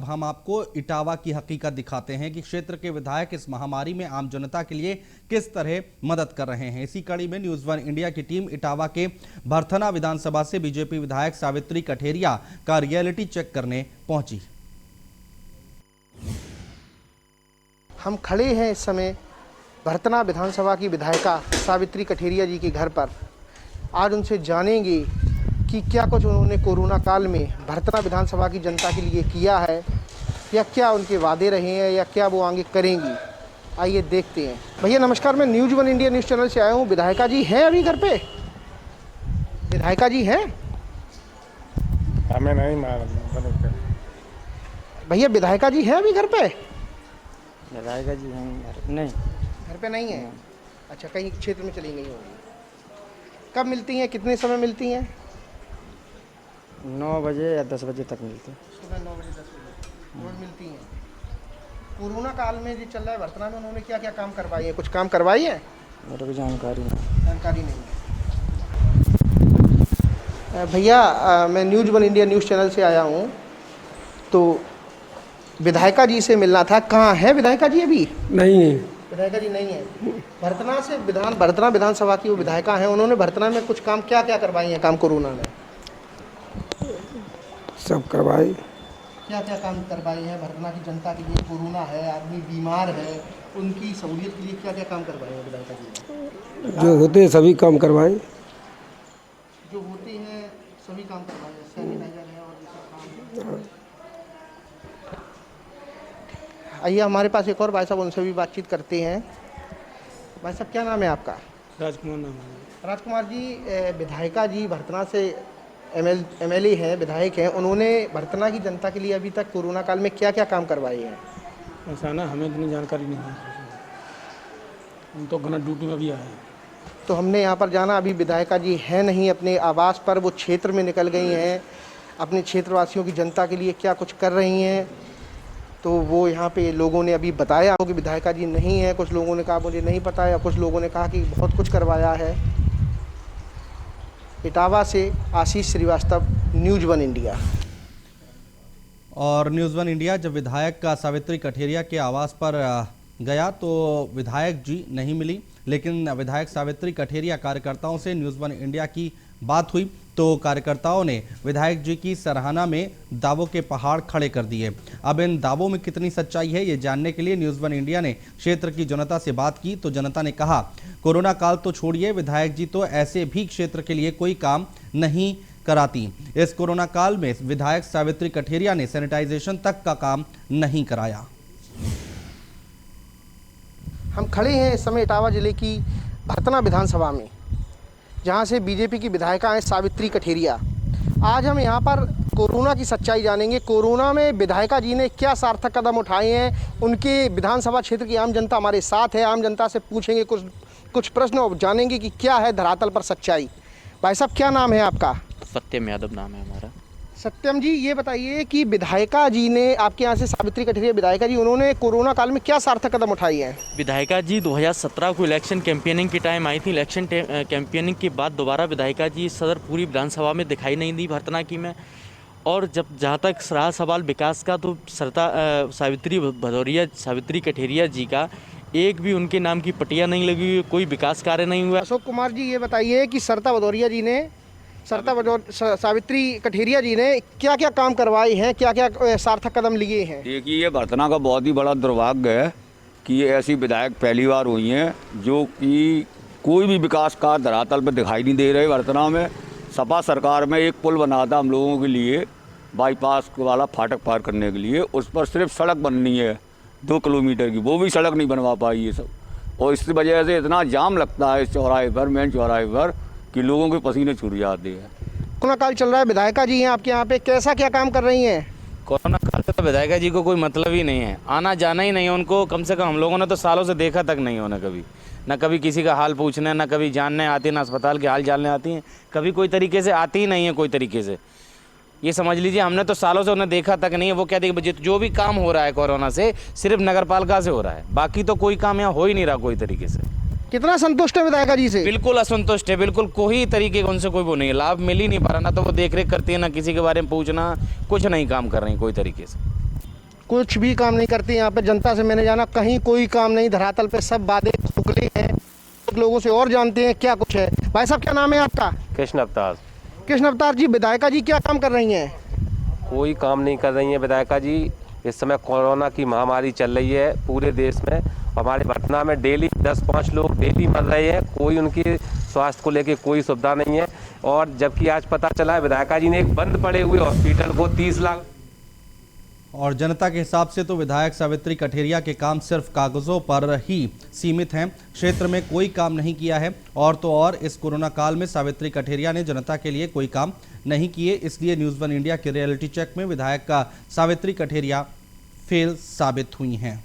हम आपको इटावा की हकीकत दिखाते हैं कि क्षेत्र के विधायक इस महामारी में आम जनता के लिए किस तरह मदद कर रहे हैं। इसी कड़ी में न्यूज़ वन इंडिया की टीम इटावा के भरथना विधानसभा से बीजेपी विधायक सावित्री कठेरिया का रियलिटी चेक करने पहुंची। हम खड़े हैं इस समय भरथना विधानसभा की विधायिका सावित्री कठेरिया जी के घर पर। आज उनसे जानेंगे कि क्या कुछ उन्होंने कोरोना काल में भरथना विधानसभा की जनता के लिए किया है या क्या उनके वादे रहे हैं या क्या वो आगे करेंगी। आइए देखते हैं। भैया नमस्कार, मैं news one India news channel से आया हूँ। विधायिका जी हैं अभी घर पे? विधायिका जी हैं? हमें नहीं मालूम। भैया विधायिका जी हैं अभी घर पे? विधायिका जी हैं नहीं, घर पे नहीं है। अच्छा, कहीं क्षेत्र में चली गई होंगी। कब मिलती हैं, कितने समय मिलती हैं? 9 बजे या 10 बजे तक मिलते हैं। सुबह 9 बजे 10 बजे रोज मिलती हैं। कोरोना काल में जो चल रहा है भरथना में, उन्होंने क्या क्या काम करवाए हैं? कुछ काम करवाई है? मेरे को जानकारी नहीं है। भैया मैं news one India news channel से आया हूँ, तो विधायिका जी से मिलना था। कहाँ है विधायिका जी? अभी नहीं है। विधायिका जी नहीं है। भरथना विधानसभा की वो विधायिका हैं, उन्होंने भरथना में कुछ काम क्या क्या करवाई हैं? काम कोरोना में सब करवाई। क्या क्या काम करवाए हैं भरथना की जनता के लिए? कोरोना है, आदमी बीमार है, उनकी सहूलियत के लिए क्या क्या काम करवाए हैं विधायिका जी ने? जो होते सभी काम करवाए। जो होते हैं सभी काम करवाए हैं, सैनिटाइजर है और ये सब काम। आइए हमारे पास एक और भाई साहब, उनसे भी बातचीत करते हैं। भाई साहब क्या नाम है आपका? राजकुमार नाम है। राजकुमार जी, विधायिका जी भरथना से एमएलए हैं, विधायक हैं, उन्होंने भरथना की जनता के लिए अभी तक कोरोना काल में क्या क्या काम करवाए हैं? ऐसा ना, हमें इतनी जानकारी नहीं है। हम तो गलत ड्यूटी में भी आए हैं। तो हमने यहाँ पर जाना, अभी विधायिका जी हैं नहीं अपने आवास पर, वो क्षेत्र में निकल गई हैं। अपने क्षेत्रवासियों की जनता के लिए क्या कुछ कर रही हैं, तो वो यहाँ पे लोगों ने अभी बताया कि विधायिका जी नहीं है। कुछ लोगों ने कहा मुझे नहीं पता है, कुछ लोगों ने कहा कि बहुत कुछ करवाया है। इटावा से आशीष श्रीवास्तव, न्यूज़ वन इंडिया। और न्यूज़ वन इंडिया जब विधायक का सावित्री कठेरिया के आवास पर गया तो विधायक जी नहीं मिली, लेकिन विधायक सावित्री कठेरिया कार्यकर्ताओं से न्यूज़ वन इंडिया की बात हुई तो कार्यकर्ताओं ने विधायक जी की सराहना में दावों के पहाड़ खड़े कर दिए। अब इन दावों में कितनी सच्चाई है ये जानने के लिए न्यूज़ वन इंडिया ने क्षेत्र की जनता से बात की तो जनता ने कहा, कोरोना काल तो छोड़िए, विधायक जी तो ऐसे भी क्षेत्र के लिए कोई काम नहीं कराती। इस कोरोना काल में विधायक सावित्री कठेरिया ने सैनिटाइजेशन तक का काम नहीं कराया। हम खड़े हैं इस समय इटावा जिले की भरथना विधानसभा में, जहां से बीजेपी की विधायिका हैं सावित्री कठेरिया। आज हम यहां पर कोरोना की सच्चाई जानेंगे। कोरोना में विधायिका जी ने क्या सार्थक कदम उठाए हैं, उनके विधानसभा क्षेत्र की आम जनता हमारे साथ है। आम जनता से पूछेंगे कुछ प्रश्न और जानेंगे कि क्या है धरातल पर सच्चाई। भाई साहब क्या नाम है आपका? सत्यम यादव नाम है हमारा। सत्यम जी, ये बताइए कि विधायिका जी ने, आपके यहाँ से सावित्री कठेरिया विधायिका जी, उन्होंने कोरोना काल में क्या सार्थक कदम उठाई हैं? विधायिका जी 2017 को इलेक्शन कैंपेनिंग के टाइम आई थी। इलेक्शन कैंपेनिंग के बाद दोबारा विधायिका जी सदर पूरी विधानसभा में दिखाई नहीं दी भरथना की में। और जहाँ तक रहा सवाल विकास का, तो सावित्री कठेरिया जी का एक भी उनके नाम की पटिया नहीं लगी हुई, कोई विकास कार्य नहीं हुआ। अशोक कुमार जी, ये बताइए कि सावित्री कठेरिया जी ने क्या क्या काम करवाए हैं, क्या क्या सार्थक कदम लिए हैं? देखिए, ये भरथना का बहुत ही बड़ा दुर्भाग्य है कि ये ऐसी विधायक पहली बार हुई हैं जो कि कोई भी विकास कार्य धरातल पर दिखाई नहीं दे रहे। भरथना में सपा सरकार में एक पुल बना था हम लोगों के लिए, बाईपास वाला फाटक पार करने के लिए, उस पर सिर्फ सड़क बननी है 2 किलोमीटर की, वो भी सड़क नहीं बनवा पाई ये सब। और इस वजह से इतना जाम लगता है इस चौराहे पर, मेन चौराहे पर, कि लोगों के पसीने छूट जाते हैं। कोरोना काल चल रहा है, विधायिका जी हैं आपके यहाँ पे, कैसा क्या काम कर रही हैं? कोरोना काल से तो विधायिका जी को कोई मतलब ही नहीं है, आना जाना ही नहीं है उनको। कम से कम हम लोगों ने तो सालों से देखा तक नहीं होना कभी, ना कभी किसी का हाल पूछने, ना कभी जानने आती, ना अस्पताल के हाल जानने आती हैं, कभी कोई तरीके से आती ही नहीं है कोई तरीके से। ये समझ लीजिए हमने तो सालों से उन्हें देखा तक नहीं है। वो कहते हैं जो भी काम हो रहा है कोरोना से सिर्फ नगर पालिका से हो रहा है, बाकी तो कोई काम यहाँ हो ही नहीं रहा कोई तरीके से। कितना संतुष्ट है विधायिका जी से? बिल्कुल असंतुष्ट है, बिल्कुल कोई तरीके का उनसे कोई वो नहीं है, लाभ मिल ही नहीं पा रहा। ना तो वो देख रेख करती है, ना किसी के बारे में पूछना, कुछ नहीं काम कर रही कोई तरीके से। कुछ भी काम नहीं करती। यहाँ पे जनता से मैंने जाना, कहीं कोई काम नहीं, धरातल पे सब वादे खोखले हैं। लोगों से और जानते हैं क्या कुछ है। भाई साहब क्या नाम है आपका? कृष्ण अवतार। कृष्ण अवतार जी, विधायिका जी क्या काम कर रही हैं? कोई काम नहीं कर रही हैं विधायिका जी। इस समय कोरोना की महामारी चल रही है पूरे देश में। हमारे पटना में डेली 10-5 लोग डेली मर रहे हैं। कोई उनकी स्वास्थ्य को लेके कोई सुविधा नहीं है। और जबकि आज पता चला है विधायिका जी ने एक बंद पड़े हुए हॉस्पिटल को 30 लाख। और जनता के हिसाब से तो विधायक सावित्री कठेरिया के काम सिर्फ कागजों पर ही सीमित हैं, क्षेत्र में कोई काम नहीं किया है। और तो और इस कोरोना काल में सावित्री कठेरिया ने जनता के लिए कोई काम नहीं किए, इसलिए न्यूज़ 1 इंडिया के रियलिटी चेक में विधायक का सावित्री कठेरिया फेल साबित हुई हैं।